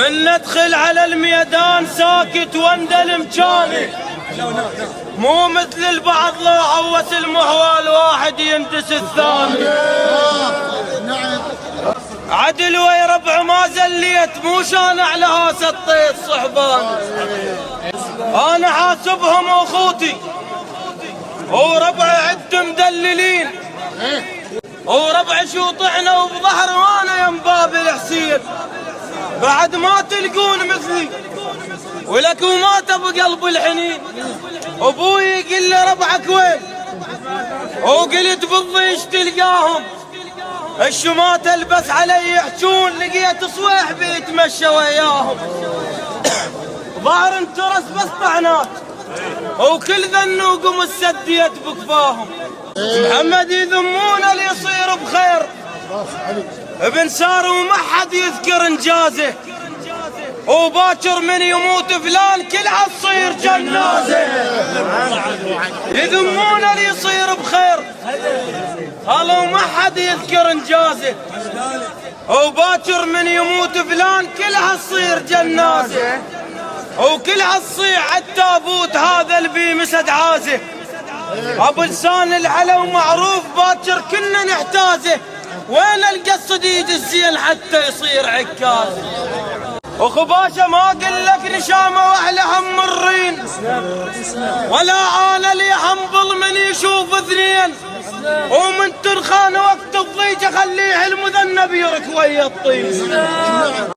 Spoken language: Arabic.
من ندخل على الميدان ساكت واندلم جاني، مو مثل البعض لو عوس المهوال واحد يندس الثاني. عدل ويا ربع ما زليت، مو شان على هاس الطيط صحبان. انا حاسبهم اخوتي وربع عد مدللين، وربع شو طحنا وبظهر وانا يم باب الحسين. بعد ما تلقون مثلي ولك ومات بقلب الحنين. ابوي يقول لي ربعك وين، وقلت بالضيش تلقاهم. الشمات البس علي يحجون، لقيت صويح بيتمشى وياهم. ظهر انترس بس طعنات وكل ذنوق ومسديت بكفاهم. محمد يذمون اللي يصير بخير، ابن سار وما حد يذكر انجازه. وباكر من يموت فلان كلها تصير جنازه. يذمون اللي يصير بخير، قالوا ما حد يذكر انجازه. وباكر من يموت فلان كلها تصير جنازه. وكلها تصيح التابوت هذا اللي بيمسد عازه. ابو لسان العلو معروف باكر كنا نحتازه. وين القى الصديد الزين حتى يصير عكازه. وخباشة ما قل لك نشامة واحلى هم مرين، ولا انا لي حنبل من يشوف اثنين. ومن ترخان وقت الضيجة خليه المذنب يرك ويا الطين.